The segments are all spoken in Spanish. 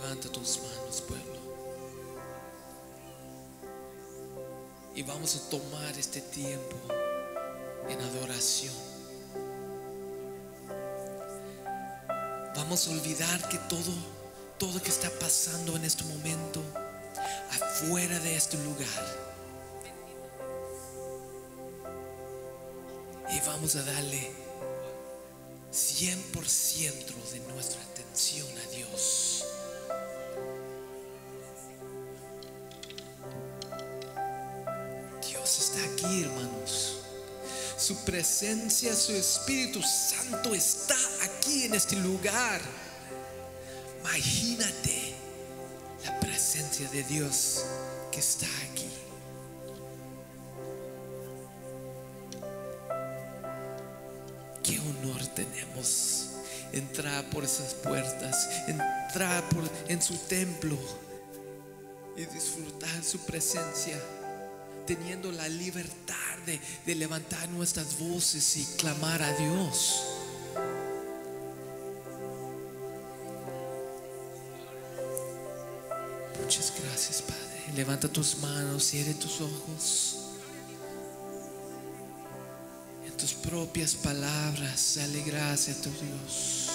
Levanta tus manos, pueblo. Y vamos a tomar este tiempo en adoración. Vamos a olvidar que todo que está pasando en este momento afuera de este lugar, y vamos a darle 100% de nuestra atención a Dios. Dios está aquí, hermanos. Su presencia, su Espíritu Santo está aquí en este lugar. Imagínate la presencia de Dios que está aquí. Qué honor tenemos entrar por esas puertas, entrar en su templo y disfrutar su presencia, teniendo la libertad de levantar nuestras voces y clamar a Dios. Muchas gracias, Padre. Levanta tus manos, cierra tus ojos. En tus propias palabras, dale gracias a tu Dios.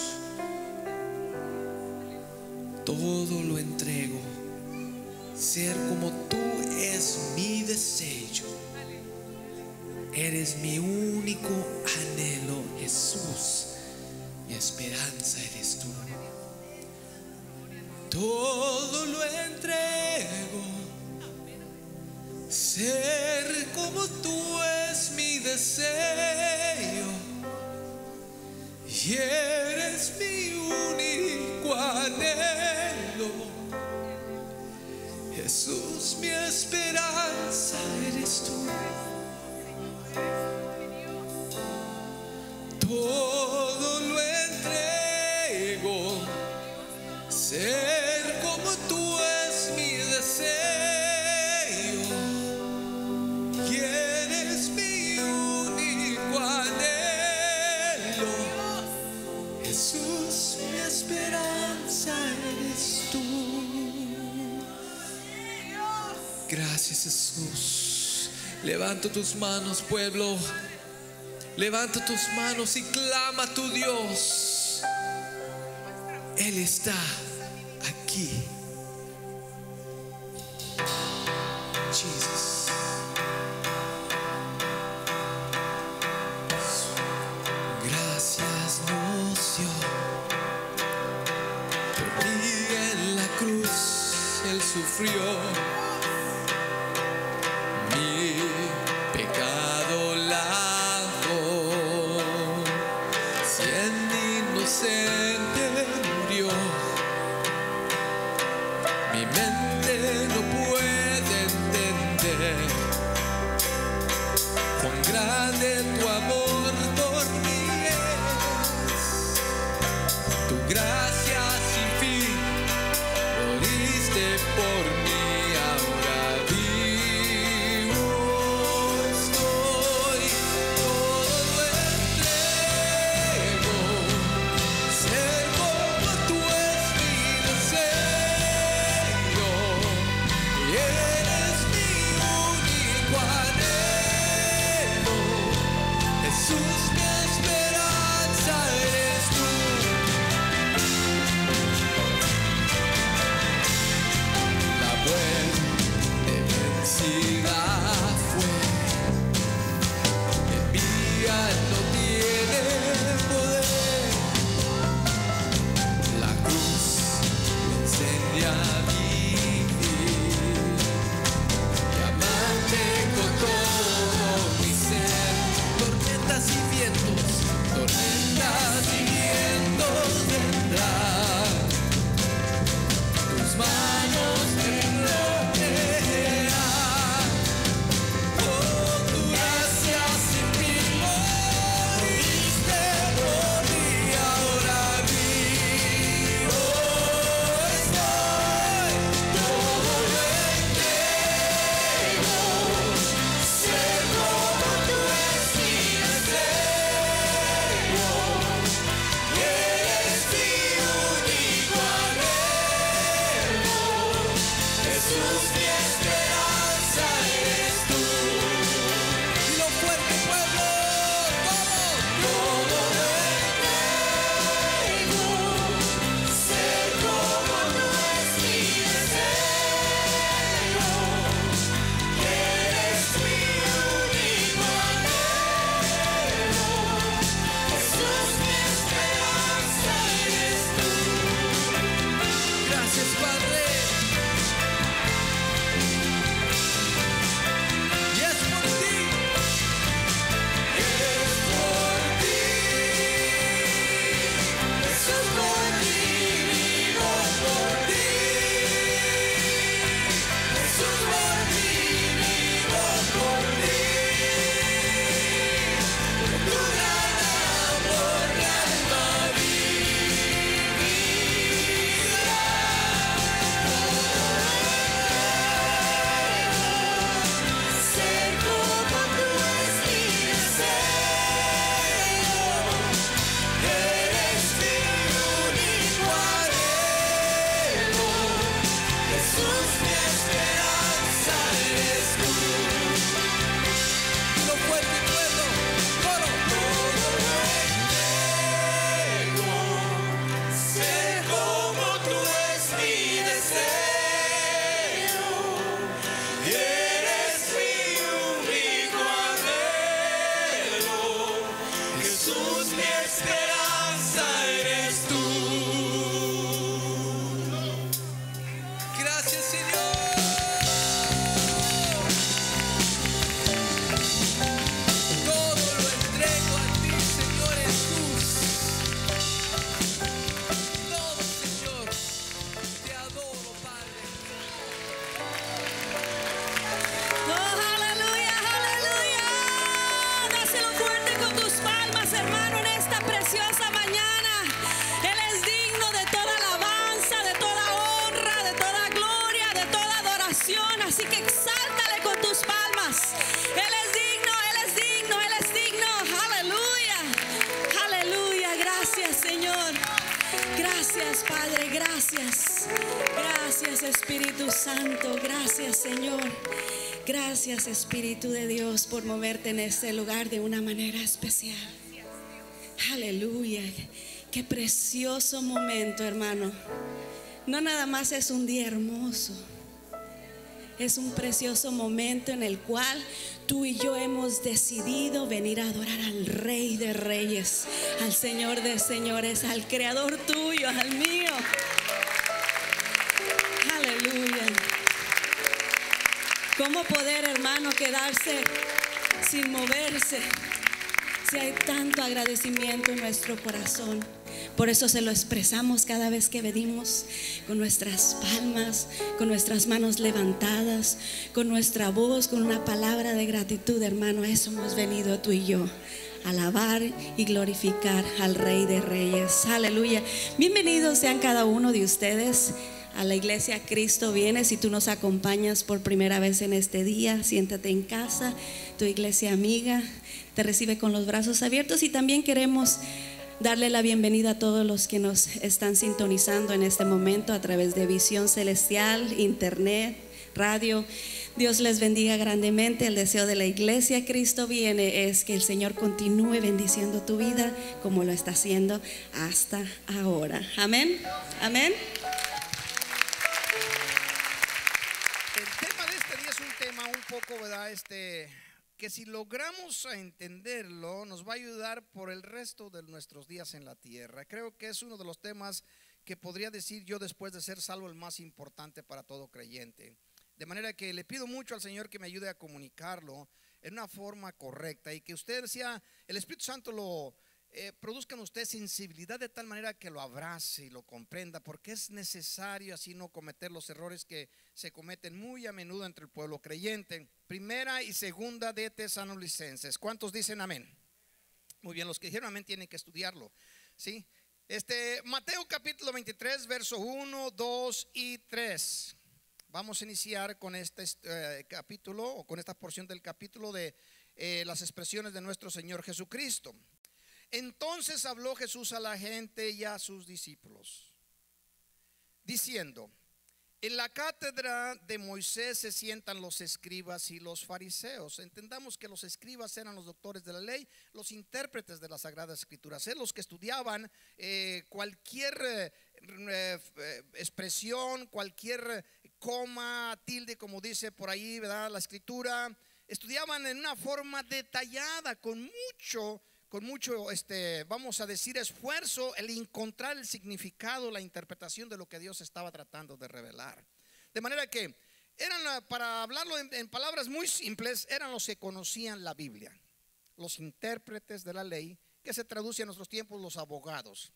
Todo lo entrego. Ser como tú es mi deseo. Eres mi único anhelo, Jesús. Mi esperanza eres tú. Todo lo entrego. Ser como tú es mi deseo. Y eres mi único anhelo. Jesús, mi esperanza eres tú. Todo lo entrego. Ser como tú es mi deseo. Y eres mi único anhelo. Jesús, mi esperanza eres tú. Gracias, Jesús. Levanta tus manos, pueblo. Levanta tus manos y clama a tu Dios. Él está aquí. Jesus. Gracias nos dio. Por mí en la cruz Él sufrió. Mi pecado lavó. Siendo inocente murió. Mi mente no puede entender cuán grande tu amor por mí es. Tu gracia sin fin moriste por mí. Ahora vivo estoy. Todo lo entrego. Ser como tú es mi deseo. Y eres mi único anhelo. Jesús, Gracias. Gracias, Espíritu Santo. Gracias, Señor. Gracias, Espíritu de Dios, por moverte en este lugar de una manera especial. Aleluya. Qué precioso momento, hermano. No nada más es un día hermoso, es un precioso momento en el cual tú y yo hemos decidido venir a adorar al Rey de Reyes, al Señor de Señores, al Creador tuyo, al mío. Aleluya. ¿Cómo poder, hermano, quedarse sin moverse si hay tanto agradecimiento en nuestro corazón? Por eso se lo expresamos cada vez que venimos, con nuestras palmas, con nuestras manos levantadas, con nuestra voz, con una palabra de gratitud, hermano. A eso hemos venido tú y yo, a alabar y glorificar al Rey de Reyes. Aleluya. Bienvenidos sean cada uno de ustedes a la iglesia Cristo Viene. Si tú nos acompañas por primera vez en este día, siéntate en casa. Tu iglesia amiga te recibe con los brazos abiertos, y también queremos darle la bienvenida a todos los que nos están sintonizando en este momento a través de Visión Celestial, internet, radio. Dios les bendiga grandemente. El deseo de la iglesia Cristo Viene es que el Señor continúe bendiciendo tu vida como lo está haciendo hasta ahora. Amén. Amén. El tema de este día es un tema un poco, ¿verdad? Que si logramos entenderlo, nos va a ayudar por el resto de nuestros días en la tierra. Creo que es uno de los temas que podría decir yo, después de ser salvo, el más importante para todo creyente. De manera que le pido mucho al Señor que me ayude a comunicarlo en una forma correcta, y que usted sea, el Espíritu Santo lo produzca en usted sensibilidad de tal manera que lo abrace y lo comprenda, porque es necesario así no cometer los errores que se cometen muy a menudo entre el pueblo creyente. Primera y segunda de Tesalonicenses. ¿Cuántos dicen amén? Muy bien, los que dijeron amén tienen que estudiarlo, ¿sí? Mateo capítulo 23, verso 1, 2 y 3. Vamos a iniciar con este capítulo, o con esta porción del capítulo de las expresiones de nuestro Señor Jesucristo. Entonces habló Jesús a la gente y a sus discípulos, diciendo: en la cátedra de Moisés se sientan los escribas y los fariseos. Entendamos que los escribas eran los doctores de la ley, los intérpretes de las Sagradas Escrituras, los que estudiaban cualquier expresión, cualquier coma, tilde, como dice por ahí, ¿verdad?, la escritura. Estudiaban en una forma detallada, con mucho, vamos a decir, esfuerzo, el encontrar el significado, la interpretación de lo que Dios estaba tratando de revelar. De manera que eran, para hablarlo en palabras muy simples, eran los que conocían la Biblia, los intérpretes de la ley, que se traduce a nuestros tiempos los abogados,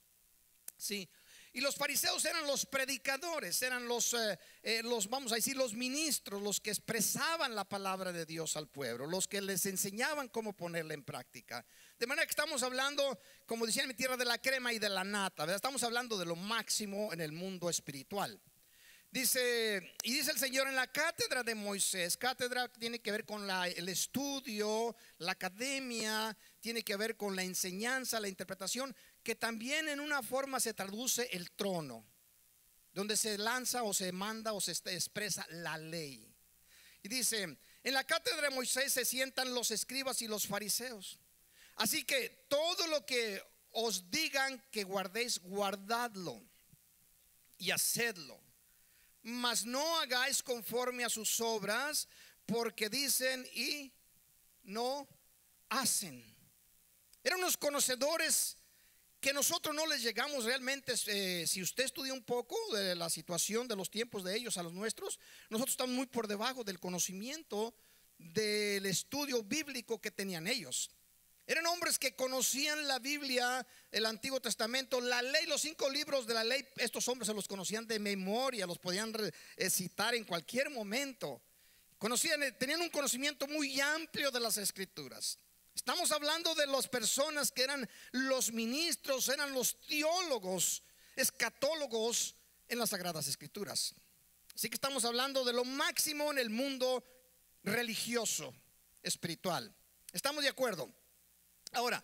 ¿sí? Y los fariseos eran los predicadores, eran los vamos a decir, los ministros, los que expresaban la palabra de Dios al pueblo, los que les enseñaban cómo ponerla en práctica. De manera que estamos hablando, como decía en mi tierra, de la crema y de la nata, ¿verdad? Estamos hablando de lo máximo en el mundo espiritual. Dice el Señor: en la cátedra de Moisés. Cátedra tiene que ver con el estudio, la academia, tiene que ver con la enseñanza, la interpretación, que también en una forma se traduce el trono, donde se lanza o se manda o se expresa la ley. Y dice: en la cátedra de Moisés se sientan los escribas y los fariseos. Así que todo lo que os digan que guardéis, guardadlo y hacedlo, mas no hagáis conforme a sus obras, porque dicen y no hacen. Eran unos conocedores que nosotros no les llegamos realmente. Si usted estudia un poco de la situación de los tiempos de ellos a los nuestros, nosotros estamos muy por debajo del conocimiento del estudio bíblico que tenían ellos. Eran hombres que conocían la Biblia, el Antiguo Testamento, la ley, los 5 libros de la ley. Estos hombres se los conocían de memoria, los podían citar en cualquier momento. Tenían un conocimiento muy amplio de las Escrituras. Estamos hablando de las personas que eran los ministros, eran los teólogos, escatólogos en las Sagradas Escrituras. Así que estamos hablando de lo máximo en el mundo religioso, espiritual. ¿Estamos de acuerdo? Ahora,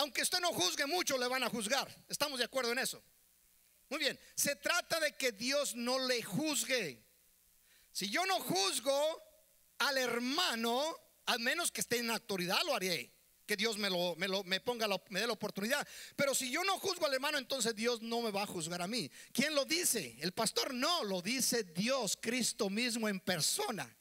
aunque usted no juzgue mucho, le van a juzgar. ¿Estamos de acuerdo en eso? Muy bien, se trata de que Dios no le juzgue. Si yo no juzgo al hermano, al menos que esté en autoridad, lo haré. Que Dios me dé la oportunidad. Pero si yo no juzgo al hermano, entonces Dios no me va a juzgar a mí. ¿Quién lo dice? El pastor. No, lo dice Dios, Cristo mismo en persona.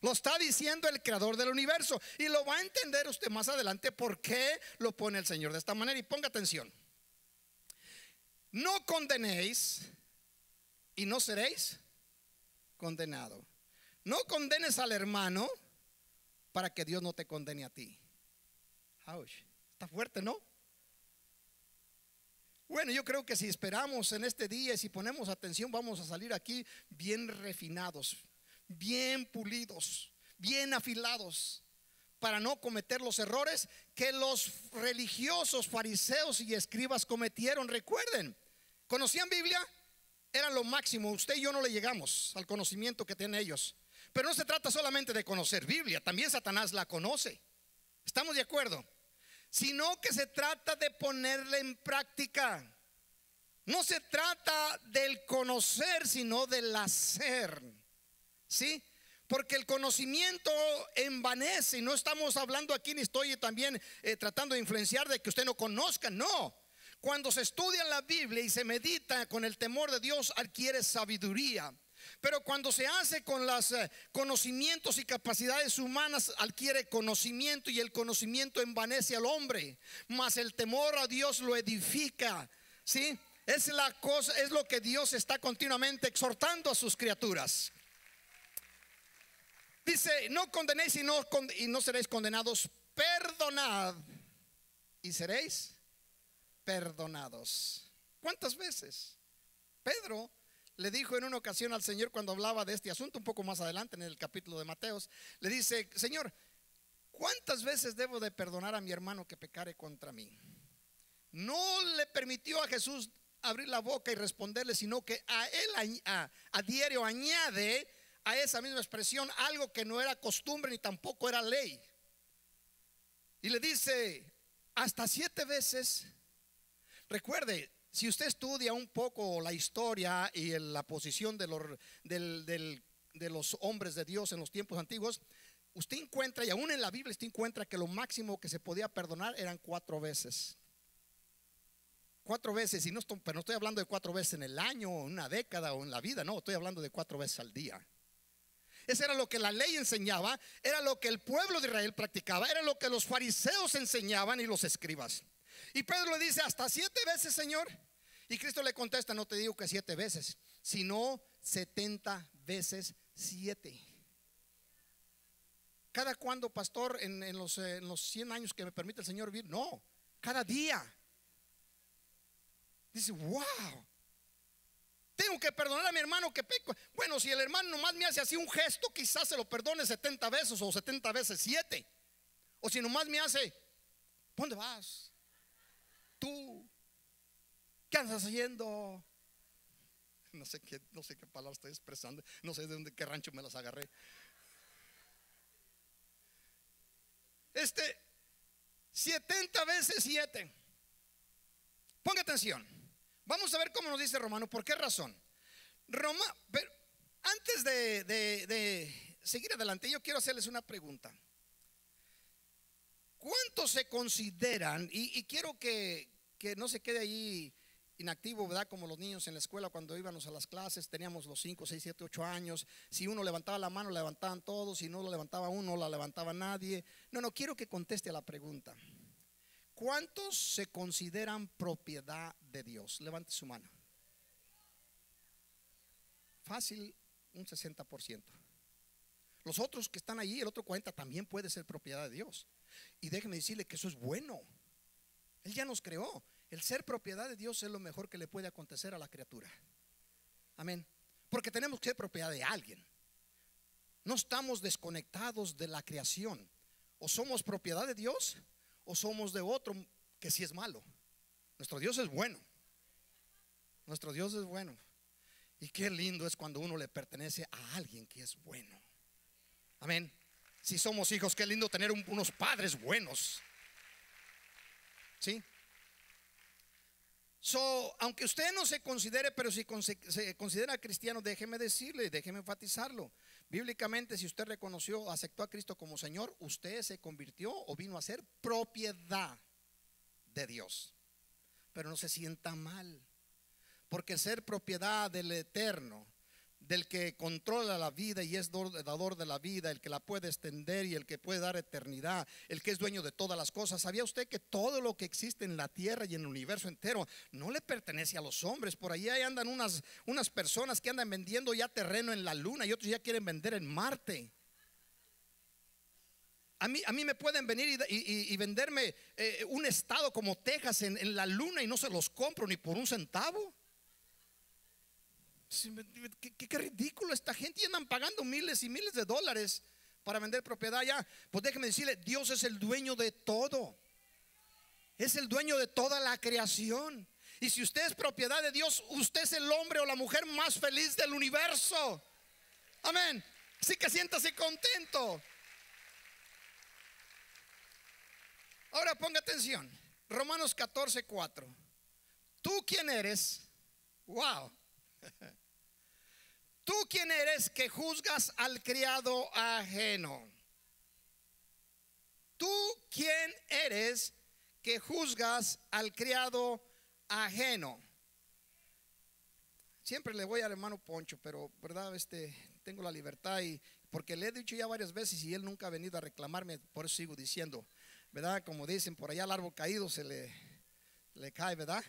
Lo está diciendo el creador del universo. Y lo va a entender usted más adelante por qué lo pone el Señor de esta manera. Y ponga atención. No condenéis y no seréis condenado. No condenes al hermano para que Dios no te condene a ti. Ouch, está fuerte, ¿no? Bueno, yo creo que si esperamos en este día y si ponemos atención, vamos a salir aquí bien refinados, bien pulidos, bien afilados, para no cometer los errores que los religiosos, fariseos y escribas cometieron. Recuerden, ¿conocían Biblia? Era lo máximo. Usted y yo no le llegamos al conocimiento que tienen ellos. Pero no se trata solamente de conocer Biblia, también Satanás la conoce. ¿Estamos de acuerdo? Sino que se trata de ponerla en práctica. No se trata del conocer, sino del hacer. ¿Sí? Porque el conocimiento envanece. Y no estamos hablando aquí, ni estoy también tratando de influenciar de que usted no conozca. No. Cuando se estudia la Biblia y se medita con el temor de Dios, adquiere sabiduría. Pero cuando se hace con los conocimientos y capacidades humanas, adquiere conocimiento, y el conocimiento envanece al hombre, mas el temor a Dios lo edifica. ¿Sí? Es la cosa, es lo que Dios está continuamente exhortando a sus criaturas. Dice: no condenéis y no seréis condenados, perdonad y seréis perdonados. ¿Cuántas veces Pedro le dijo en una ocasión al Señor, cuando hablaba de este asunto, un poco más adelante en el capítulo de Mateos, le dice: Señor, ¿cuántas veces debo de perdonar a mi hermano que pecare contra mí? No le permitió a Jesús abrir la boca y responderle, sino que a él a diario añade a esa misma expresión algo que no era costumbre ni tampoco era ley. Y le dice: hasta 7 veces. Recuerde, si usted estudia un poco la historia y la posición de los hombres de Dios en los tiempos antiguos, usted encuentra, y aún en la Biblia usted encuentra, que lo máximo que se podía perdonar eran 4 veces. 4 veces, y pero no estoy hablando de 4 veces en el año, o en una década, o en la vida. No, estoy hablando de 4 veces al día. Eso era lo que la ley enseñaba, era lo que el pueblo de Israel practicaba, era lo que los fariseos enseñaban y los escribas. Y Pedro le dice: hasta 7 veces, Señor. Y Cristo le contesta: no te digo que 7 veces, sino 70 veces 7. ¿Cada cuándo, pastor? En los 100 años que me permite el Señor vivir. No, cada día. Dice: wow, tengo que perdonar a mi hermano que peco. Bueno, si el hermano nomás me hace así un gesto, quizás se lo perdone 70 veces o 70 veces 7. O si nomás me hace: ¿dónde vas? Tú, ¿qué andas haciendo? No sé qué palabra estoy expresando. No sé de qué rancho me las agarré. 70 veces 7. Ponga atención. Vamos a ver cómo nos dice Romano. ¿Por qué razón? Pero antes de seguir adelante, yo quiero hacerles una pregunta. ¿Cuántos se consideran? Y quiero que no se quede ahí inactivo, ¿verdad? Como los niños en la escuela, cuando íbamos a las clases, teníamos los 5, 6, 7, 8 años. Si uno levantaba la mano, la levantaban todos. Si no lo levantaba uno, la levantaba nadie. No, quiero que conteste a la pregunta. ¿Cuántos se consideran propiedad de Dios? Levante su mano. Fácil, un 60%. Los otros que están allí, el otro 40%, también puede ser propiedad de Dios. Y déjeme decirle que eso es bueno. Él ya nos creó. El ser propiedad de Dios es lo mejor que le puede acontecer a la criatura. Amén. Porque tenemos que ser propiedad de alguien. No estamos desconectados de la creación. O somos propiedad de Dios, o somos de otro que sí es malo. Nuestro Dios es bueno. Nuestro Dios es bueno. Y qué lindo es cuando uno le pertenece a alguien que es bueno. Amén. Si somos hijos, qué lindo tener unos padres buenos. ¿Sí? So, aunque usted no se considere, pero si se considera cristiano, déjeme decirle, déjeme enfatizarlo. Bíblicamente, si usted reconoció, aceptó a Cristo como Señor, usted se convirtió o vino a ser propiedad de Dios. Pero no se sienta mal, porque ser propiedad del Eterno, del que controla la vida y es dador de la vida, el que la puede extender y el que puede dar eternidad, el que es dueño de todas las cosas. ¿Sabía usted que todo lo que existe en la tierra y en el universo entero no le pertenece a los hombres? Por ahí andan unas personas que andan vendiendo ya terreno en la luna y otros ya quieren vender en Marte. A mí me pueden venir y venderme un estado como Texas en la luna y no se los compro ni por un centavo. Qué ridículo esta gente. Y andan pagando miles y miles de dólares para vender propiedad ya. Pues déjeme decirle, Dios es el dueño de todo. Es el dueño de toda la creación. Y si usted es propiedad de Dios, usted es el hombre o la mujer más feliz del universo. Amén. Así que siéntase contento. Ahora ponga atención. Romanos 14:4. ¿Tú quién eres? Wow. ¿Tú quién eres que juzgas al criado ajeno? ¿Tú quién eres que juzgas al criado ajeno? Siempre le voy al hermano Poncho, pero verdad, tengo la libertad y porque le he dicho ya varias veces y él nunca ha venido a reclamarme, por eso sigo diciendo, verdad, como dicen por allá, al árbol caído se le cae, verdad.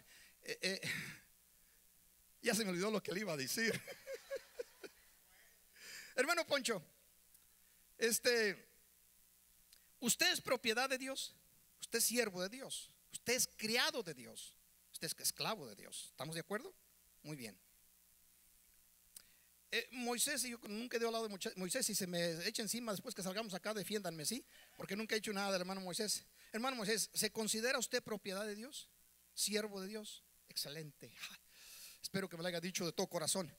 Ya se me olvidó lo que le iba a decir. Hermano Poncho, usted es propiedad de Dios, usted es siervo de Dios, usted es criado de Dios, usted es esclavo de Dios. ¿Estamos de acuerdo? Muy bien. Moisés, yo nunca he hablado de Moisés. Si se me echa encima después que salgamos acá, defiéndanme, ¿sí? Porque nunca he hecho nada del hermano Moisés. Hermano Moisés, ¿se considera usted propiedad de Dios? ¿Siervo de Dios? Excelente. Espero que me lo haya dicho de todo corazón.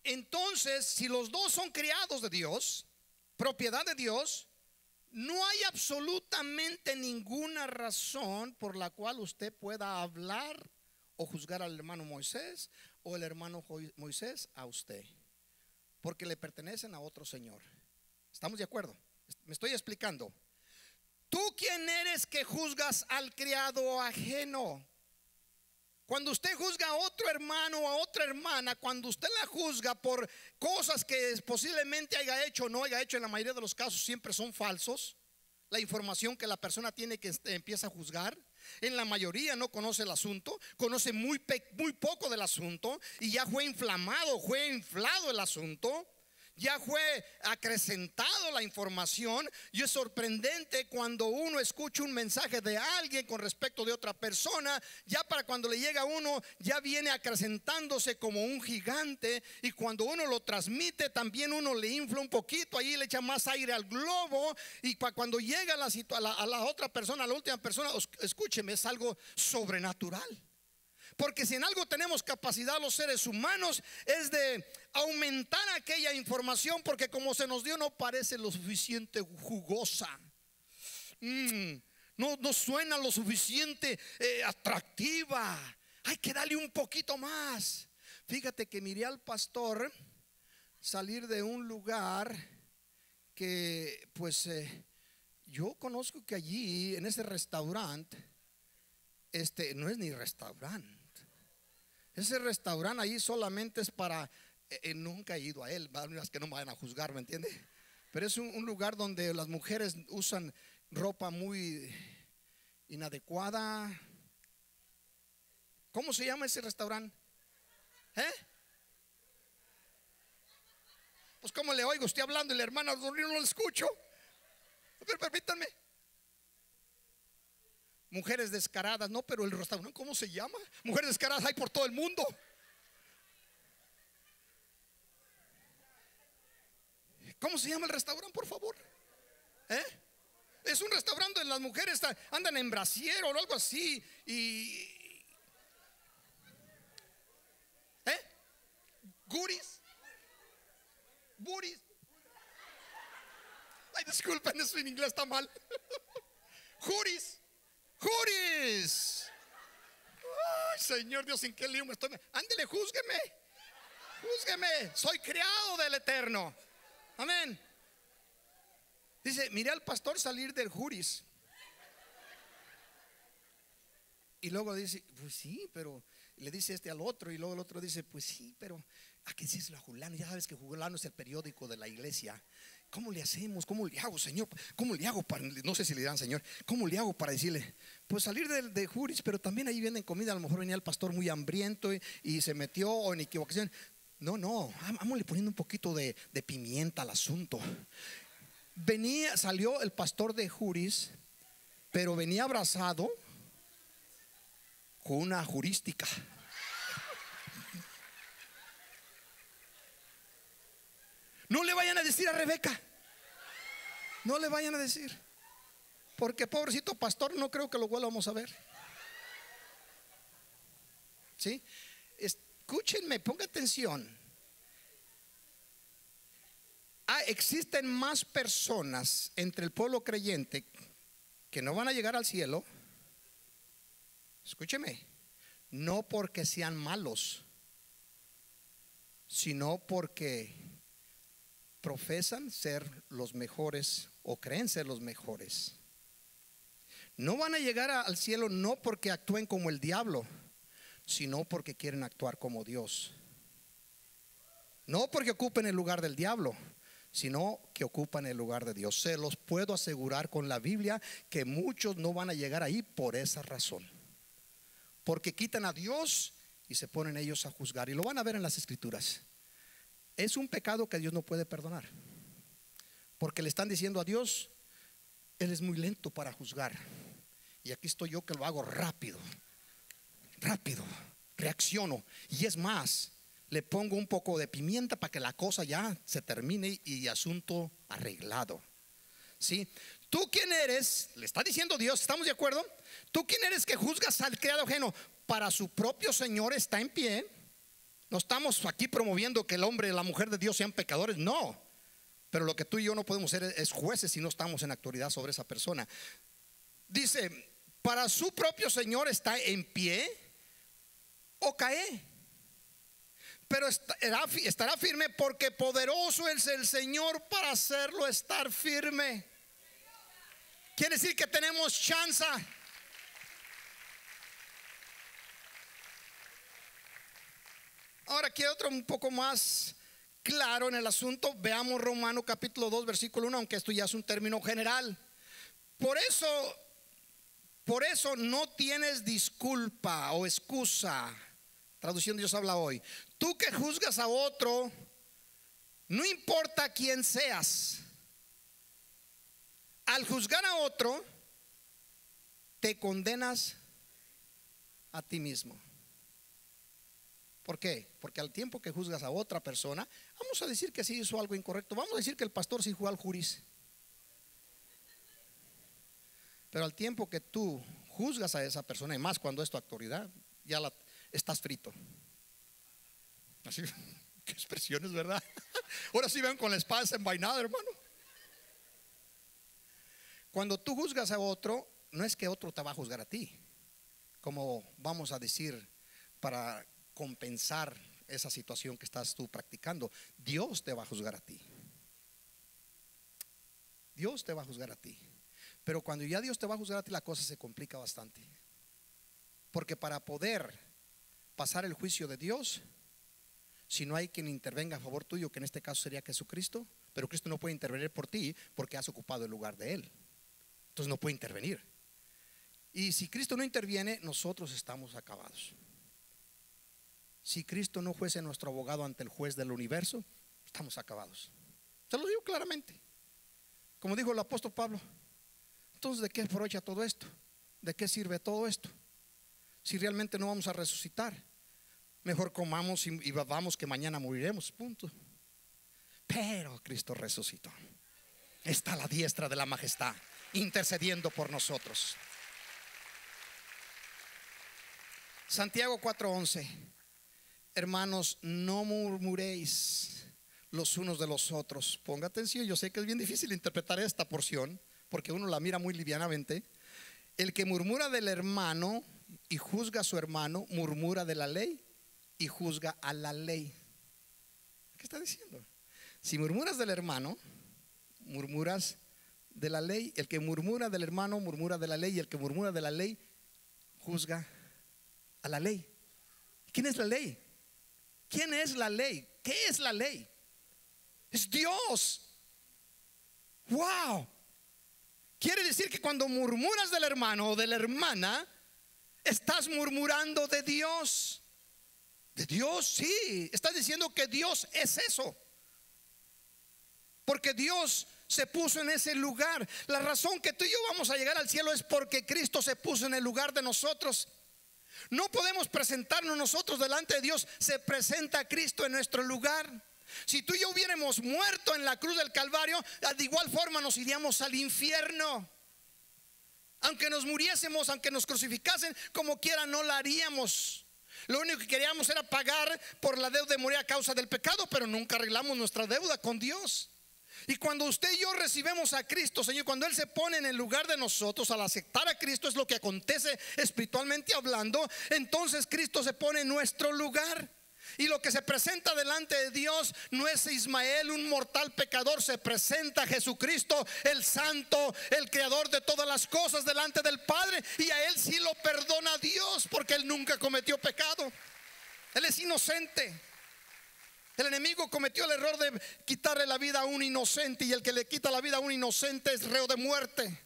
Entonces, si los dos son criados de Dios, propiedad de Dios, no hay absolutamente ninguna razón por la cual usted pueda hablar o juzgar al hermano Moisés o el hermano Moisés a usted, porque le pertenecen a otro Señor. ¿Estamos de acuerdo? Me estoy explicando. ¿Tú quién eres que juzgas al criado ajeno? Cuando usted juzga a otro hermano o a otra hermana, cuando usted la juzga por cosas que posiblemente haya hecho o no haya hecho, en la mayoría de los casos siempre son falsos. La información que la persona tiene que empieza a juzgar, en la mayoría no conoce el asunto, conoce muy poco del asunto y ya fue inflado el asunto. Ya fue acrecentado la información. Y es sorprendente cuando uno escucha un mensaje de alguien con respecto de otra persona, ya para cuando le llega a uno ya viene acrecentándose como un gigante. Y cuando uno lo transmite también uno le infla un poquito, ahí le echa más aire al globo. Y cuando llega a la otra persona, a la última persona, escúcheme, es algo sobrenatural. Porque si en algo tenemos capacidad los seres humanos es de aumentar aquella información, porque como se nos dio no parece lo suficiente jugosa, no suena lo suficiente atractiva. Hay que darle un poquito más. Fíjate que miré al pastor salir de un lugar que pues yo conozco que allí en ese restaurante no es ni restaurante. Ese restaurante ahí solamente es para nunca he ido a él, que no me vayan a juzgar, ¿me entiende? Pero es un lugar donde las mujeres usan ropa muy inadecuada. ¿Cómo se llama ese restaurante? Pues cómo le oigo, estoy hablando y la hermana no lo escucho. Pero permítanme. Mujeres descaradas, no, pero el restaurante, ¿cómo se llama? Mujeres descaradas hay por todo el mundo. ¿Cómo se llama el restaurante, por favor? Es un restaurante donde las mujeres andan en brasier o algo así. Guris. Buris. Ay, disculpen, eso en inglés está mal. Juris. Juris. Ay, Señor Dios, ¿en qué lío me estoy? Ándele, júzgueme. Júzgueme. Soy criado del Eterno. Amén. Dice, miré al pastor salir del Juris. Y luego dice, pues sí, pero le dice este al otro. Y luego el otro dice, pues sí, pero ¿a qué decíselo a Julano? Ya sabes que Julano es el periódico de la iglesia. ¿Cómo le hacemos? ¿Cómo le hago, Señor? ¿Cómo le hago para, no sé si le dirán, Señor, ¿cómo le hago para decirle? Pues salir de Juris, pero también ahí venden comida. A lo mejor venía el pastor muy hambriento y se metió o en equivocación. No, vámonos poniendo un poquito de pimienta al asunto. Salió el pastor de Juris, pero venía abrazado con una jurística. No le vayan a decir a Rebeca. No le vayan a decir, porque pobrecito pastor, no creo que lo vuelvamos a ver. ¿Sí? Escúchenme, ponga atención. Existen más personas entre el pueblo creyente que no van a llegar al cielo. Escúcheme, no porque sean malos, sino porque profesan ser los mejores o creen ser los mejores. No van a llegar al cielo no porque actúen como el diablo, sino porque quieren actuar como Dios. No porque ocupen el lugar del diablo, sino que ocupan el lugar de Dios. Se los puedo asegurar con la Biblia que muchos no van a llegar ahí por esa razón, porque quitan a Dios y se ponen ellos a juzgar. Y lo van a ver en las escrituras. Es un pecado que Dios no puede perdonar, porque le están diciendo a Dios, Él es muy lento para juzgar, y aquí estoy yo que lo hago rápido, reacciono, y es más, le pongo un poco de pimienta para que la cosa ya se termine y asunto arreglado. ¿Sí? ¿Tú quién eres? Le está diciendo Dios, ¿estamos de acuerdo? ¿Tú quién eres que juzgas al criado ajeno? Para su propio Señor está en pie. No estamos aquí promoviendo que el hombre y la mujer de Dios sean pecadores, no. Pero lo que tú y yo no podemos ser es jueces si no estamos en autoridad sobre esa persona. Dice, para su propio Señor está en pie o cae, pero estará firme, porque poderoso es el Señor para hacerlo estar firme. Quiere decir que tenemos chance. Ahora quiero otro un poco más claro en el asunto. Veamos Romanos capítulo 2 versículo 1, aunque esto ya es un término general. Por eso no tienes disculpa o excusa. Traducción Dios habla hoy. Tú que juzgas a otro, no importa quién seas, al juzgar a otro te condenas a ti mismo. ¿Por qué? Porque al tiempo que juzgas a otra persona, vamos a decir que sí hizo algo incorrecto, vamos a decir que el pastor sí jugó al juris, pero al tiempo que tú juzgas a esa persona, y más cuando es tu autoridad, ya estás frito. Así, qué expresiones, ¿verdad? Ahora sí ven con la espada desenvainada, hermano. Cuando tú juzgas a otro, no es que otro te va a juzgar a ti, como vamos a decir, para compensar esa situación que estás tú practicando. Dios te va a juzgar a ti. Dios te va a juzgar a ti. Pero cuando ya Dios te va a juzgar a ti, la cosa se complica bastante, porque para poder pasar el juicio de Dios, si no hay quien intervenga a favor tuyo, que en este caso sería Jesucristo, pero Cristo no puede intervenir por ti porque has ocupado el lugar de Él. Entonces no puede intervenir. Y si Cristo no interviene, nosotros estamos acabados. Si Cristo no fuese nuestro abogado ante el juez del universo, estamos acabados. Se lo digo claramente. Como dijo el apóstol Pablo, entonces ¿de qué aprovecha todo esto? ¿De qué sirve todo esto? Si realmente no vamos a resucitar, mejor comamos y bebamos, que mañana moriremos, punto. Pero Cristo resucitó, está a la diestra de la majestad, intercediendo por nosotros. Santiago 4:11. Hermanos, no murmuréis los unos de los otros. Ponga atención, yo sé que es bien difícil interpretar esta porción, porque uno la mira muy livianamente, El que murmura del hermano y juzga a su hermano, murmura de la ley y juzga a la ley. ¿Qué está diciendo? Si murmuras del hermano, murmuras de la ley. El que murmura del hermano murmura de la ley, y el que murmura de la ley juzga a la ley. ¿Quién es la ley? ¿Quién es la ley? ¿Qué es la ley? Es Dios. Wow. Quiere decir que cuando murmuras del hermano o de la hermana, estás murmurando de Dios. De Dios, sí. Estás diciendo que Dios es eso. Porque Dios se puso en ese lugar. La razón que tú y yo vamos a llegar al cielo es porque Cristo se puso en el lugar de nosotros. No podemos presentarnos nosotros delante de Dios. Se presenta Cristo en nuestro lugar. Si tú y yo hubiéramos muerto en la cruz del Calvario, de igual forma nos iríamos al infierno. Aunque nos muriésemos, aunque nos crucificasen, como quiera no la haríamos. Lo único que queríamos era pagar por la deuda de morir a causa del pecado, pero nunca arreglamos nuestra deuda con Dios. Y cuando usted y yo recibimos a Cristo, Señor, cuando Él se pone en el lugar de nosotros, al aceptar a Cristo, es lo que acontece espiritualmente hablando. Entonces Cristo se pone en nuestro lugar. Y lo que se presenta delante de Dios no es Ismael, un mortal pecador. Se presenta Jesucristo, el santo, el creador de todas las cosas, delante del Padre. Y a Él sí lo perdona Dios, porque Él nunca cometió pecado. Él es inocente. El enemigo cometió el error de quitarle la vida a un inocente, y el que le quita la vida a un inocente es reo de muerte.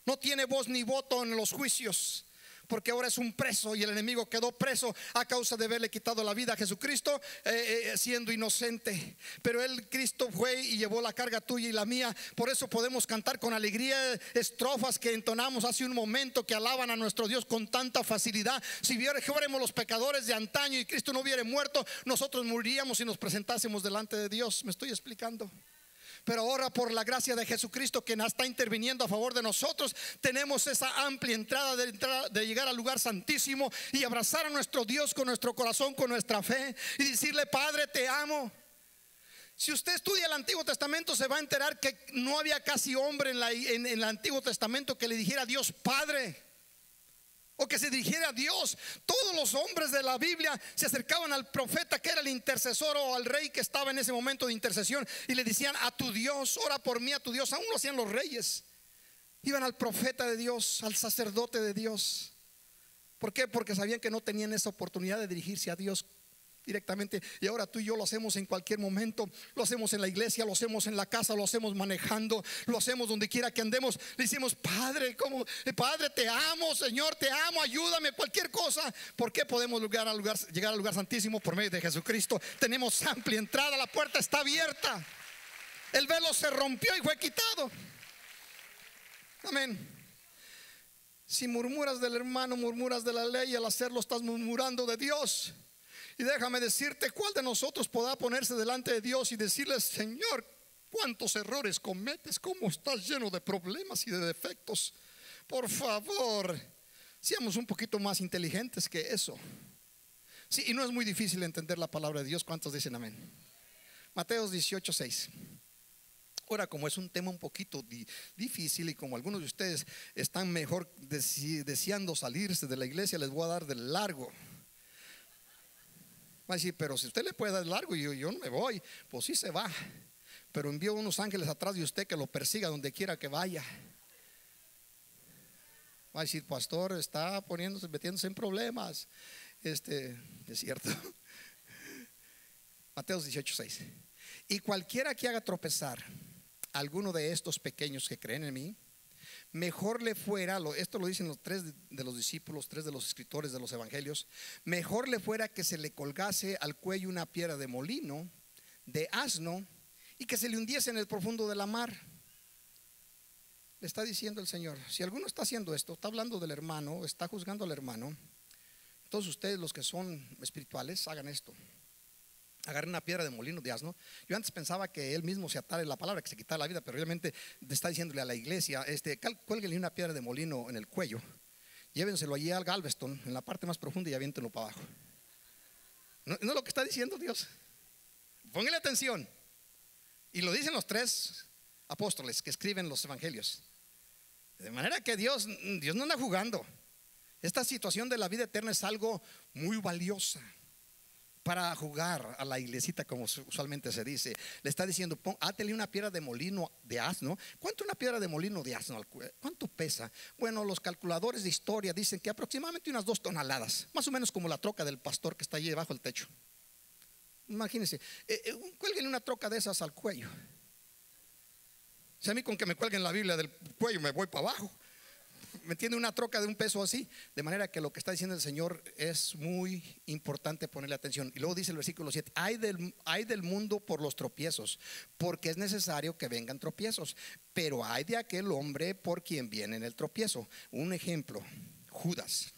No tiene voz ni voto en los juicios, porque ahora es un preso, y el enemigo quedó preso a causa de haberle quitado la vida a Jesucristo, siendo inocente. Pero Cristo fue y llevó la carga tuya y la mía. Por eso podemos cantar con alegría estrofas que entonamos hace un momento, que alaban a nuestro Dios con tanta facilidad. Si fuéramos los pecadores de antaño y Cristo no hubiera muerto, nosotros moriríamos si nos presentásemos delante de Dios. ¿Me estoy explicando? Pero ahora, por la gracia de Jesucristo, que está interviniendo a favor de nosotros, tenemos esa amplia entrada de llegar al lugar santísimo y abrazar a nuestro Dios con nuestro corazón, con nuestra fe, y decirle: Padre, te amo. Si usted estudia el Antiguo Testamento, se va a enterar que no había casi hombre en el Antiguo Testamento que le dijera a Dios Padre, o que se dirigiera a Dios. Todos los hombres de la Biblia se acercaban al profeta, que era el intercesor, o al rey que estaba en ese momento de intercesión, y le decían: a tu Dios, ora por mí, a tu Dios. Aún lo hacían los reyes. Iban al profeta de Dios, al sacerdote de Dios. ¿Por qué? Porque sabían que no tenían esa oportunidad de dirigirse a Dios directamente. Y ahora tú y yo lo hacemos en cualquier momento. Lo hacemos en la iglesia, lo hacemos en la casa, lo hacemos manejando, lo hacemos donde quiera que andemos. Le decimos: Padre, Padre, te amo, Señor, te amo, ayúdame, cualquier cosa. ¿Por qué podemos llegar al lugar santísimo? Por medio de Jesucristo. Tenemos amplia entrada, la puerta está abierta. El velo se rompió y fue quitado. Amén. Si murmuras del hermano, murmuras de la ley, y al hacerlo estás murmurando de Dios. Y déjame decirte, ¿cuál de nosotros podrá ponerse delante de Dios y decirle: Señor, cuántos errores cometes, cómo estás lleno de problemas y de defectos? Por favor, seamos un poquito más inteligentes que eso. Sí, y no es muy difícil entender la palabra de Dios. ¿Cuántos dicen amén? Mateos 18:6. Ahora, como es un tema un poquito difícil, y como algunos de ustedes están mejor deseando salirse de la iglesia, les voy a dar de largo. Va a decir: pero si usted le puede dar largo y yo no me voy. Pues sí se va, pero envió unos ángeles atrás de usted que lo persiga donde quiera que vaya. Va a decir: pastor, está metiéndose en problemas. Es cierto. Mateos 18:6. Y cualquiera que haga tropezar a alguno de estos pequeños que creen en mí, mejor le fuera, esto lo dicen los 3 de los discípulos, 3 de los escritores de los evangelios, mejor le fuera que se le colgase al cuello una piedra de molino, de asno, y que se le hundiese en el profundo de la mar. Le está diciendo el Señor: si alguno está haciendo esto, está hablando del hermano, está juzgando al hermano, todos ustedes los que son espirituales, hagan esto. Agarren una piedra de molino de asno. Yo antes pensaba que él mismo se atara en la palabra, que se quitara la vida, pero realmente está diciéndole a la iglesia: cuélguenle una piedra de molino en el cuello, llévenselo allí al Galveston, en la parte más profunda, y aviéntenlo para abajo. ¿No es lo que está diciendo Dios? Pónganle atención. Y lo dicen los 3 apóstoles que escriben los evangelios. De manera que Dios no anda jugando. Esta situación de la vida eterna es algo muy valiosa para jugar a la iglesita, como usualmente se dice. Le está diciendo, átele una piedra de molino de asno. ¿Cuánto una piedra de molino de asno? ¿Cuánto pesa? Bueno, los calculadores de historia dicen que aproximadamente unas 2 toneladas, más o menos como la troca del pastor que está allí debajo del techo. Imagínense, cuélguenle una troca de esas al cuello. Si a mí con que me cuelguen la Biblia del cuello me voy para abajo. ¿Me entiende? Una troca de un peso así. De manera que lo que está diciendo el Señor es muy importante ponerle atención. Y luego dice el versículo 7: hay del mundo por los tropiezos, porque es necesario que vengan tropiezos, pero hay de aquel hombre por quien viene el tropiezo. Un ejemplo: Judas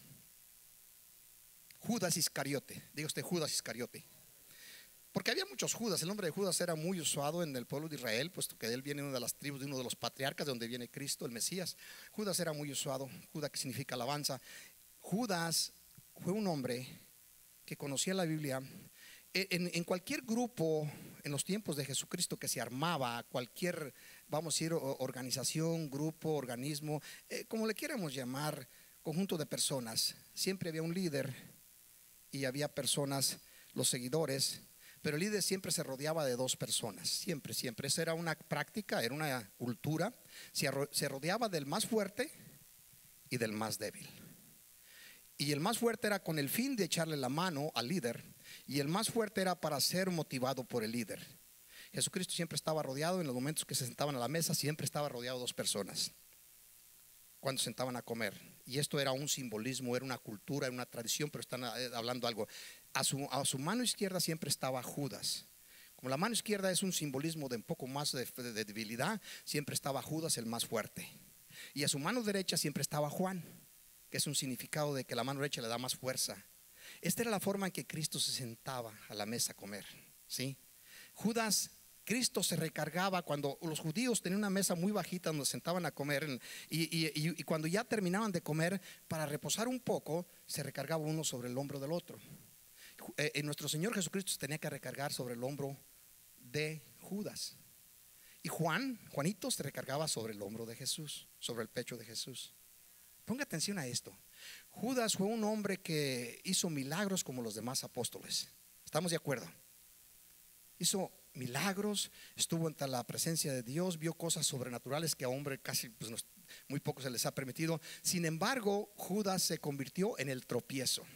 Iscariote. Diga usted Judas Iscariote. Porque había muchos Judas. El nombre de Judas era muy usado en el pueblo de Israel, puesto que él viene de una de las tribus de uno de los patriarcas, de donde viene Cristo, el Mesías. Judas era muy usado. Judas, que significa alabanza. Judas fue un hombre que conocía la Biblia. En cualquier grupo en los tiempos de Jesucristo que se armaba, cualquier, vamos a decir, organización, grupo, organismo, como le quieramos llamar, conjunto de personas, siempre había un líder y había personas, los seguidores. Pero el líder siempre se rodeaba de 2 personas, siempre. Esa era una práctica, era una cultura. Se rodeaba del más fuerte y del más débil. Y el más fuerte era con el fin de echarle la mano al líder, y el más fuerte era para ser motivado por el líder. Jesucristo siempre estaba rodeado, en los momentos que se sentaban a la mesa, siempre estaba rodeado de 2 personas cuando se sentaban a comer. Y esto era un simbolismo, era una cultura, era una tradición, pero están hablando algo. A su mano izquierda siempre estaba Judas. Como la mano izquierda es un simbolismo de un poco más de debilidad, siempre estaba Judas, el más fuerte. Y a su mano derecha siempre estaba Juan, que es un significado de que la mano derecha le da más fuerza. Esta era la forma en que Cristo se sentaba a la mesa a comer, ¿sí? Cristo se recargaba cuando los judíos tenían una mesa muy bajita donde se sentaban a comer, y cuando ya terminaban de comer, para reposar un poco, se recargaba uno sobre el hombro del otro. Nuestro Señor Jesucristo se tenía que recargar sobre el hombro de Judas, y Juanito se recargaba sobre el hombro de Jesús, sobre el pecho de Jesús. Ponga atención a esto. Judas fue un hombre que hizo milagros como los demás apóstoles. ¿Estamos de acuerdo? Hizo milagros, estuvo ante la presencia de Dios, vio cosas sobrenaturales que a hombre casi muy poco se les ha permitido. Sin embargo, Judas se convirtió en el tropiezo.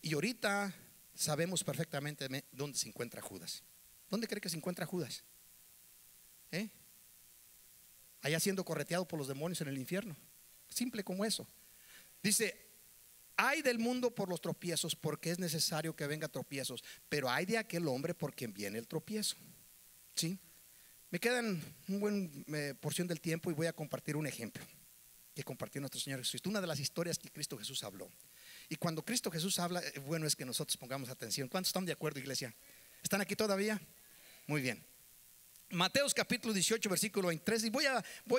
Y ahorita sabemos perfectamente dónde se encuentra Judas. ¿Dónde cree que se encuentra Judas? Allá siendo correteado por los demonios en el infierno. Simple como eso. Dice: hay del mundo por los tropiezos, porque es necesario que venga tropiezos, pero hay de aquel hombre por quien viene el tropiezo. ¿Sí? Me quedan una buena porción del tiempo y voy a compartir un ejemplo que compartió nuestro Señor Jesucristo, una de las historias que Cristo Jesús habló. Y cuando Cristo Jesús habla, bueno es que nosotros pongamos atención. ¿Cuántos están de acuerdo, iglesia? ¿Están aquí todavía? Muy bien. Mateos capítulo 18 versículo 23. Y voy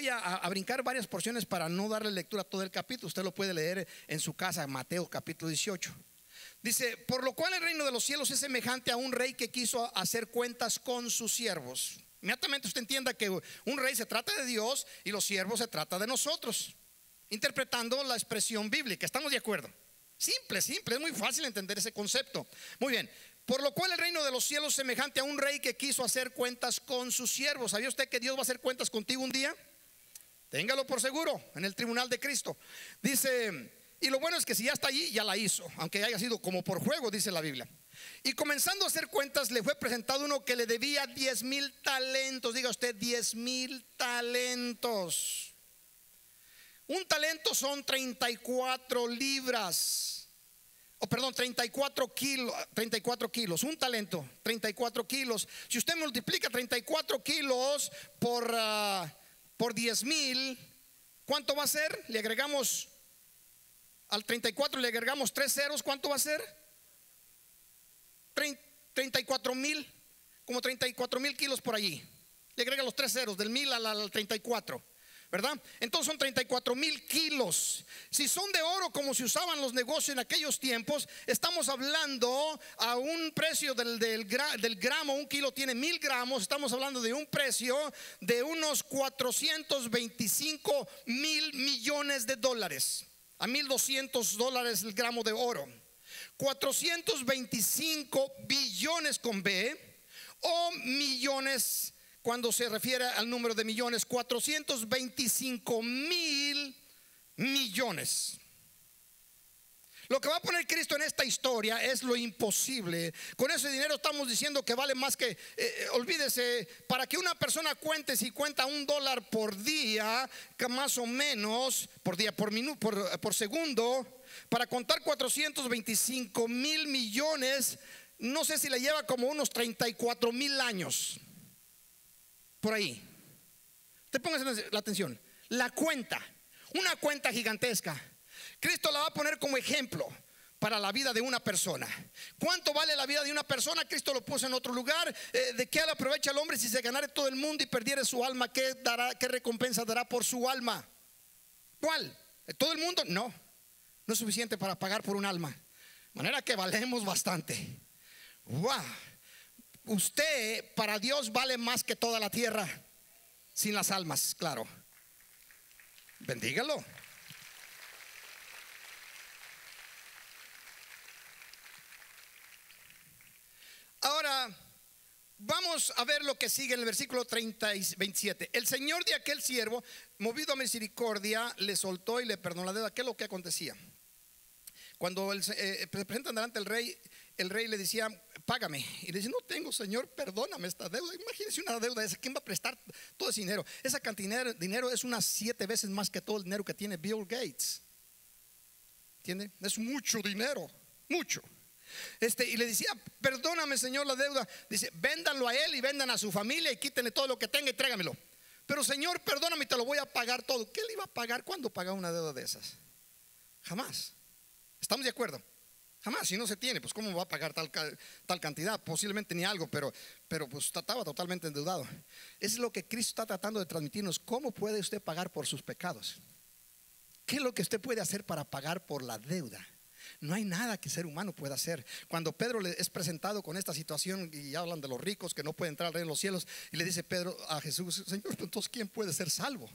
a brincar varias porciones para no darle lectura a todo el capítulo. Usted lo puede leer en su casa. Mateo capítulo 18. Dice: por lo cual el reino de los cielos es semejante a un rey que quiso hacer cuentas con sus siervos. Inmediatamente usted entienda que un rey se trata de Dios y los siervos se trata de nosotros, interpretando la expresión bíblica. ¿Estamos de acuerdo? Simple, es muy fácil entender ese concepto. Muy bien. Por lo cual el reino de los cielos es semejante a un rey que quiso hacer cuentas con sus siervos. ¿Sabía usted que Dios va a hacer cuentas contigo un día? Téngalo por seguro, en el tribunal de Cristo. Dice, y lo bueno es que si ya está allí, ya la hizo, aunque haya sido como por juego, dice la Biblia. Y comenzando a hacer cuentas, le fue presentado uno que le debía 10,000 talentos. Diga usted, 10,000 talentos. Un talento son 34 libras. 34 kilos. Un talento, 34 kilos. Si usted multiplica 34 kilos por 10,000, ¿cuánto va a ser? Le agregamos al 34, le agregamos 3 ceros. ¿Cuánto va a ser? 34,000, como 34,000 kilos por allí. Le agrega los 3 ceros, del 1000 al 34. ¿verdad? Entonces son 34,000 kilos. Si son de oro como se usaban los negocios en aquellos tiempos, estamos hablando a un precio del gramo. Un kilo tiene 1,000 gramos. Estamos hablando de un precio de unos 425 mil millones de dólares, a $1,200 el gramo de oro. 425 billones con B, o millones cuando se refiere al número de millones, 425 mil millones. Lo que va a poner Cristo en esta historia es lo imposible. Con ese dinero estamos diciendo que vale más que, olvídese, para que una persona cuente, si cuenta $1 por día, que más o menos, por día, por minuto, por segundo, para contar 425 mil millones, no sé si le lleva como unos 34,000 años. Por ahí. Te pongas la atención. La cuenta, una cuenta gigantesca. Cristo la va a poner como ejemplo para la vida de una persona. ¿Cuánto vale la vida de una persona? Cristo lo puso en otro lugar. ¿De qué le aprovecha el hombre si se ganare todo el mundo y perdiere su alma? ¿Qué dará, qué recompensa dará por su alma? ¿Cuál? ¿Todo el mundo? No, no es suficiente para pagar por un alma. De manera que valemos bastante. Wow. Usted para Dios vale más que toda la tierra, sin las almas, claro. Bendígalo. Ahora vamos a ver lo que sigue en el versículo 30 y 27. El Señor de aquel siervo, movido a misericordia, le soltó y le perdonó la deuda. ¿Qué es lo que acontecía? Cuando se presentan delante del rey, el rey le decía: págame. Y le dice: no tengo, Señor, perdóname esta deuda. Imagínese una deuda esa. ¿Quién va a prestar todo ese dinero? Esa cantidad de dinero es unas 7 veces más que todo el dinero que tiene Bill Gates. ¿Entiende? Es mucho dinero, mucho. Y le decía: perdóname, Señor, la deuda. Dice: véndanlo a él y vendan a su familia y quítenle todo lo que tenga y tráigamelo. Pero, Señor, perdóname y te lo voy a pagar todo. ¿Qué le iba a pagar cuando pagaba una deuda de esas? Jamás. ¿Estamos de acuerdo? Jamás. Si no se tiene, pues cómo va a pagar tal cantidad. Posiblemente ni algo, pero pues estaba totalmente endeudado. Eso es lo que Cristo está tratando de transmitirnos. ¿Cómo puede usted pagar por sus pecados? ¿Qué es lo que usted puede hacer para pagar por la deuda? No hay nada que ser humano pueda hacer. Cuando Pedro le es presentado con esta situación y hablan de los ricos que no pueden entrar al reino de los cielos, y le dice Pedro a Jesús: Señor, entonces ¿quién puede ser salvo?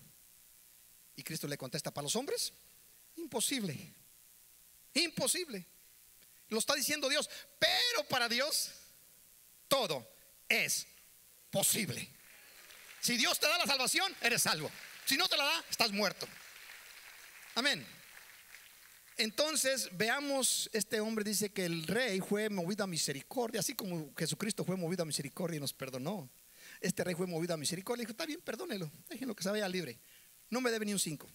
Y Cristo le contesta: para los hombres, imposible. Imposible. Lo está diciendo Dios. Pero para Dios todo es posible. Si Dios te da la salvación, eres salvo. Si no te la da, estás muerto. Amén. Entonces veamos, este hombre dice que el rey fue movido a misericordia, así como Jesucristo fue movido a misericordia y nos perdonó. Este rey fue movido a misericordia y dijo: está bien, perdónelo, déjenlo que se vaya libre, no me debe ni un 5.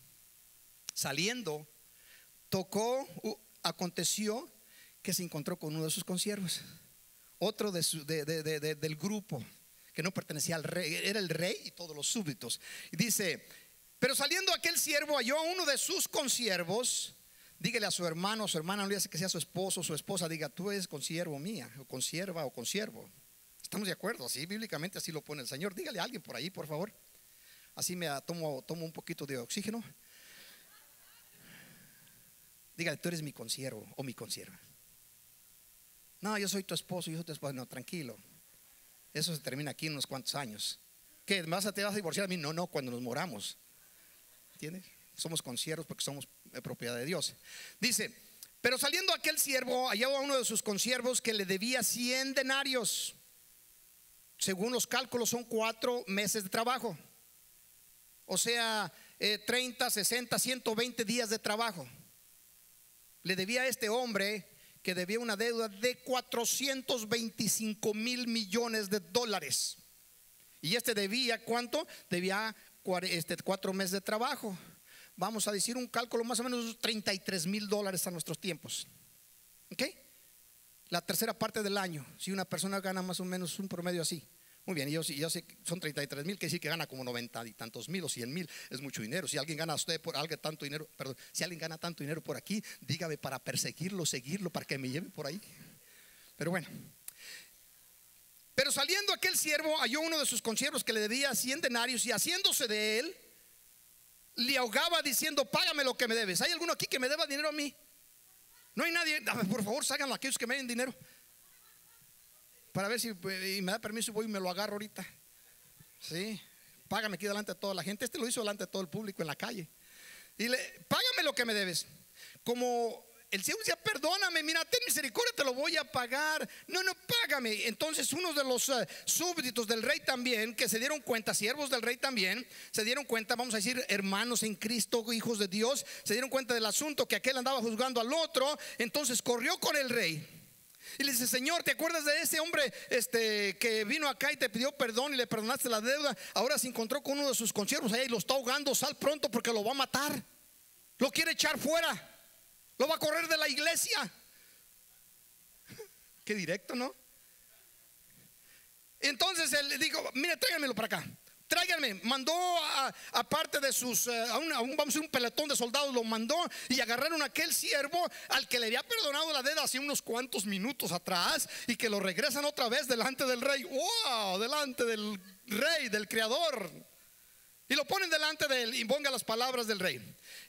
Saliendo, aconteció que se encontró con uno de sus consiervos, otro del grupo que no pertenecía al rey, era el rey y todos los súbditos. Y dice: pero saliendo aquel siervo halló a uno de sus consiervos. Dígale a su hermano, su hermana, no le dice que sea su esposo o su esposa, diga: tú eres consiervo mía, o consierva o consiervo. ¿Estamos de acuerdo? Así bíblicamente así lo pone el Señor. Dígale a alguien por ahí, por favor. Así me tomo un poquito de oxígeno. Dígale: tú eres mi consiervo o mi consierva. No, yo soy tu esposo, yo soy tu esposa. No, tranquilo. Eso se termina aquí en unos cuantos años. ¿Qué? ¿Te vas a divorciar a mí? No, cuando nos moramos. ¿Entiendes? Somos consiervos porque somos propiedad de Dios. Dice: pero saliendo aquel siervo halló a uno de sus consiervos que le debía 100 denarios. Según los cálculos son 4 meses de trabajo. O sea, 30, 60, 120 días de trabajo. Le debía a este hombre, que debía una deuda de 425 mil millones de dólares. Y debía, ¿cuánto? Debía 4 meses de trabajo. Vamos a decir un cálculo más o menos $33,000 a nuestros tiempos. ¿Ok? La tercera parte del año. Si una persona gana más o menos un promedio así. Muy bien, yo sé que son 33,000, que decir que gana como 90 y tantos mil o 100,000, es mucho dinero. Si alguien gana tanto dinero, perdón, si alguien gana tanto dinero por aquí, dígame para perseguirlo, seguirlo, para que me lleve por ahí. Pero bueno. Pero saliendo aquel siervo halló uno de sus consiervos que le debía 100 denarios y haciéndose de él, le ahogaba diciendo: págame lo que me debes. ¿Hay alguno aquí que me deba dinero a mí? No hay nadie. Por favor, ságanlo aquellos que me den dinero, para ver si y me da permiso, voy y me lo agarro ahorita. Sí, págame aquí delante de toda la gente. Este lo hizo delante de todo el público en la calle. Y págame lo que me debes. Como el Señor decía: perdóname, mira, ten misericordia, te lo voy a pagar. No, págame. Entonces uno de los súbditos del rey también, que se dieron cuenta, siervos del rey también, se dieron cuenta, vamos a decir hermanos en Cristo, hijos de Dios, se dieron cuenta del asunto, que aquel andaba juzgando al otro. Entonces corrió con el rey y le dice: Señor, ¿te acuerdas de ese hombre que vino acá y te pidió perdón y le perdonaste la deuda? Ahora se encontró con uno de sus consiervos allá y lo está ahogando. Sal pronto porque lo va a matar, lo quiere echar fuera, lo va a correr de la iglesia. Qué directo, ¿no? Entonces él dijo: mire, tráiganmelo para acá. Tráiganme. Mandó aparte de sus vamos a decir un pelotón de soldados, lo mandó y agarraron a aquel siervo al que le había perdonado la deuda hace unos cuantos minutos atrás, y que lo regresan otra vez delante del rey. ¡Wow! Delante del rey, del creador. Y lo ponen delante de él y ponga las palabras del rey.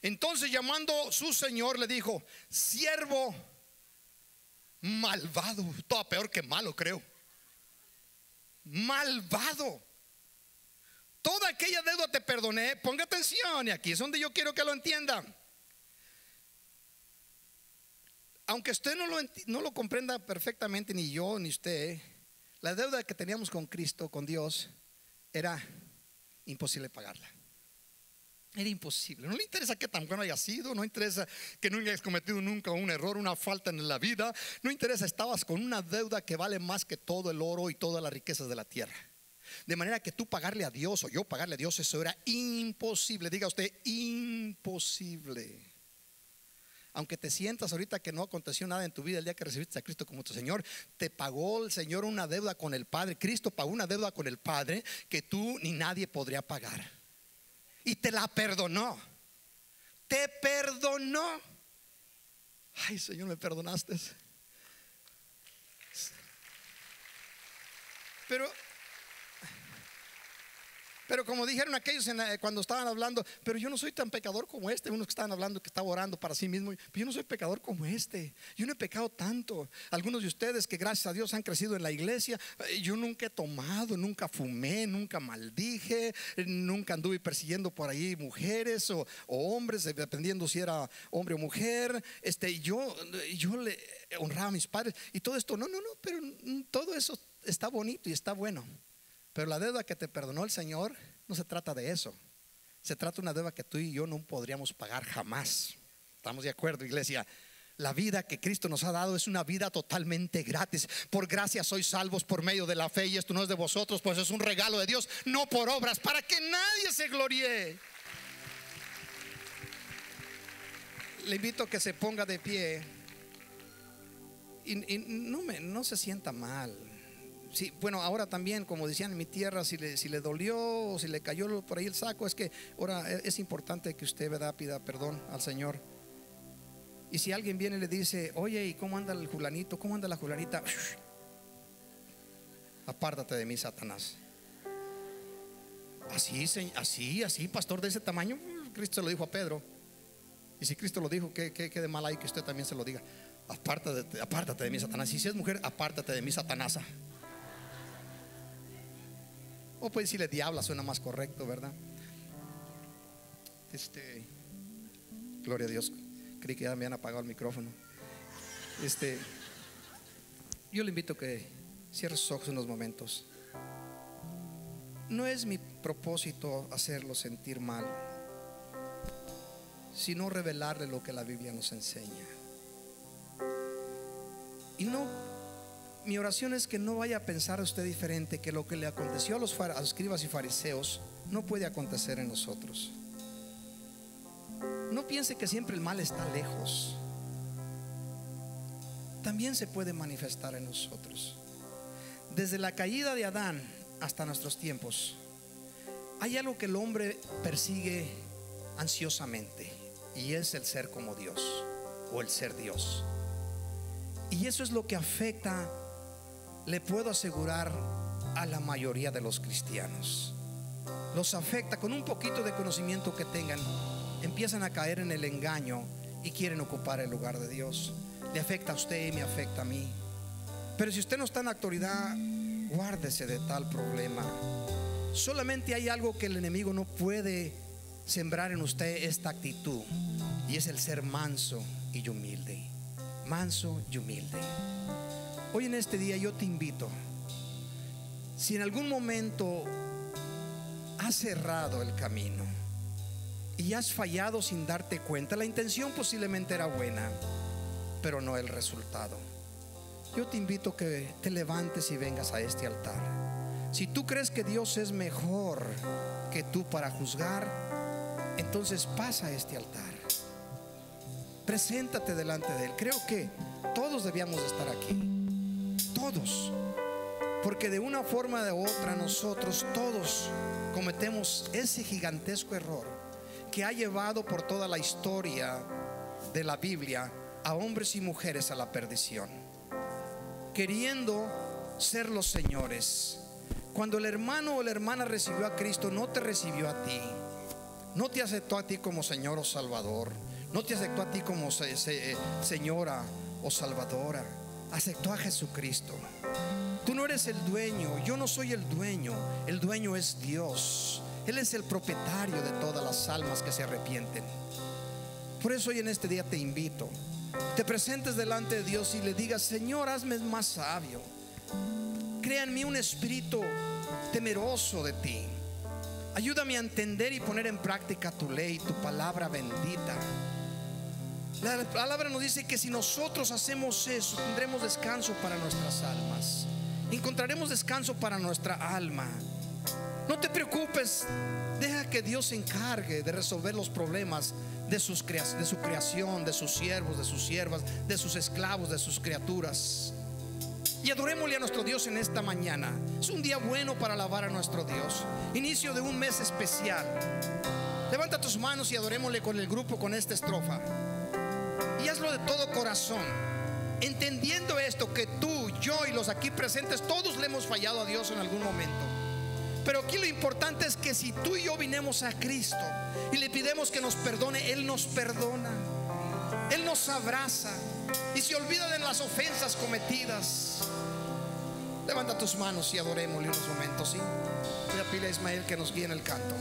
Entonces, llamando su señor, le dijo: siervo malvado. Todo peor que malo, creo. Malvado. Toda aquella deuda te perdoné. Ponga atención, y aquí es donde yo quiero que lo entienda. Aunque usted no lo comprenda perfectamente, ni yo ni usted, la deuda que teníamos con Cristo, con Dios, era imposible pagarla. Era imposible. No le interesa qué tan bueno haya sido, no interesa que no hayas cometido nunca un error, una falta en la vida. No interesa, estabas con una deuda que vale más que todo el oro y todas las riquezas de la tierra. De manera que tú pagarle a Dios o yo pagarle a Dios, eso era imposible. Diga usted: imposible. Aunque te sientas ahorita que no aconteció nada en tu vida el día que recibiste a Cristo como tu Señor, te pagó el Señor una deuda con el Padre. Cristo pagó una deuda con el Padre que tú ni nadie podría pagar. Y te la perdonó. Te perdonó. Ay, Señor, me perdonaste. Pero como dijeron aquellos cuando estaban hablando: pero yo no soy tan pecador como este. Unos que estaban hablando, que estaba orando para sí mismo: pero yo no soy pecador como este. Yo no he pecado tanto. Algunos de ustedes que gracias a Dios han crecido en la iglesia, yo nunca he tomado, nunca fumé, nunca maldije, nunca anduve persiguiendo por ahí mujeres o hombres, dependiendo si era hombre o mujer. Yo le honraba a mis padres y todo esto. No, pero todo eso está bonito y está bueno. Pero la deuda que te perdonó el Señor no se trata de eso. Se trata de una deuda que tú y yo no podríamos pagar jamás. ¿Estamos de acuerdo, iglesia? La vida que Cristo nos ha dado es una vida totalmente gratis. Por gracia sois salvos por medio de la fe, y esto no es de vosotros, pues es un regalo de Dios, no por obras, para que nadie se gloríe. Le invito a que se ponga de pie y no se sienta mal. Sí, bueno, ahora también, como decían en mi tierra, si le dolió o si le cayó por ahí el saco, es que ahora es importante que usted, ¿verdad?, pida perdón al Señor. Y si alguien viene y le dice: oye, ¿y cómo anda el fulanito? ¿Cómo anda la fulanita? Apártate de mí, Satanás. Así, pastor, de ese tamaño. Cristo lo dijo a Pedro. Y si Cristo lo dijo, ¿qué de mal hay que usted también se lo diga? Apártate de mí, Satanás. Y si es mujer, apártate de mí, Satanasa. O puede decirle diabla, suena más correcto, ¿verdad? Gloria a Dios. Creí que ya me habían apagado el micrófono. Yo le invito a que cierre sus ojos unos momentos. No es mi propósito hacerlo sentir mal, sino revelarle lo que la Biblia nos enseña. Y mi oración es que no vaya a pensar usted diferente, que lo que le aconteció a los escribas y fariseos no puede acontecer en nosotros. No piense que siempre el mal está lejos. También se puede manifestar en nosotros. Desde la caída de Adán hasta nuestros tiempos, hay algo que el hombre persigue ansiosamente, y es el ser como Dios, o el ser Dios. Y eso es lo que afecta, le puedo asegurar, a la mayoría de los cristianos. los afecta. Con un poquito de conocimiento que tengan, empiezan a caer en el engaño y quieren ocupar el lugar de Dios. Le afecta a usted y me afecta a mí. Pero si usted no está en autoridad, guárdese de tal problema. Solamente hay algo que el enemigo no puede sembrar en usted, esta actitud, y es el ser manso y humilde. Manso y humilde. Hoy en este día yo te invito, si en algún momento has cerrado el camino y has fallado sin darte cuenta, la intención posiblemente era buena, pero no el resultado, yo te invito que te levantes y vengas a este altar. Si tú crees que Dios es mejor que tú para juzgar, entonces pasa a este altar. Preséntate delante de Él. Creo que todos debíamos estar aquí. Todos. Porque de una forma o de otra nosotros todos cometemos ese gigantesco error que ha llevado por toda la historia de la Biblia a hombres y mujeres a la perdición, queriendo ser los señores. Cuando el hermano o la hermana recibió a Cristo, no te recibió a ti, no te aceptó a ti como Señor o Salvador, no te aceptó a ti como señora o salvadora, aceptó a Jesucristo. Tú no eres el dueño, yo no soy el dueño es Dios. Él es el propietario de todas las almas que se arrepienten. Por eso hoy en este día te invito, te presentes delante de Dios y le digas: Señor, hazme más sabio. Crea en mí un espíritu temeroso de ti. Ayúdame a entender y poner en práctica tu ley, tu palabra bendita. La palabra nos dice que si nosotros hacemos eso, tendremos descanso para nuestras almas. Encontraremos descanso para nuestra alma. No te preocupes, deja que Dios se encargue de resolver los problemas de su creación, de sus siervos, de sus siervas, de sus esclavos, de sus criaturas. Y adorémosle a nuestro Dios en esta mañana. Es un día bueno para alabar a nuestro Dios. Inicio de un mes especial. Levanta tus manos y adorémosle con el grupo con esta estrofa. Y hazlo de todo corazón, entendiendo esto, que tú, yo y los aquí presentes, todos le hemos fallado a Dios en algún momento. Pero aquí lo importante es que si tú y yo vinimos a Cristo y le pidemos que nos perdone, Él nos perdona, Él nos abraza y se olvida de las ofensas cometidas. Levanta tus manos y adorémosle unos momentos, ¿sí? Voy a pedirle a Ismael que nos guíe en el canto.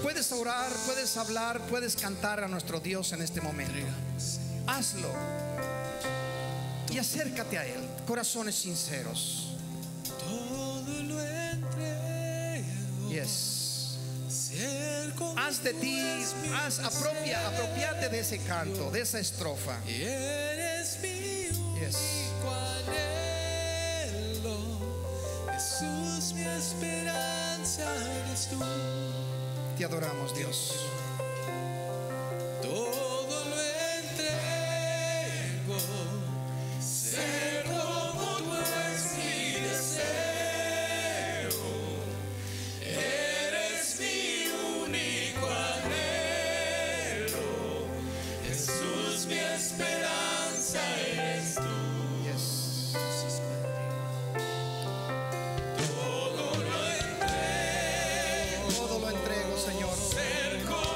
Puedes orar, puedes hablar, puedes cantar a nuestro Dios en este momento. Hazlo y acércate a Él, corazones sinceros. Todo lo entrego. Yes. Haz de ti, apropiate de ese canto, de esa estrofa. Y eres mi Yes. único anhelo. Jesús, mi esperanza eres tú. Te adoramos, Dios. Todo lo entrego. Ser como tú es mi deseo. Eres mi único anhelo. Jesús, mi esperanza eres tú. Yes. Todo lo entrego. Todo lo entrego, Señor. Ser como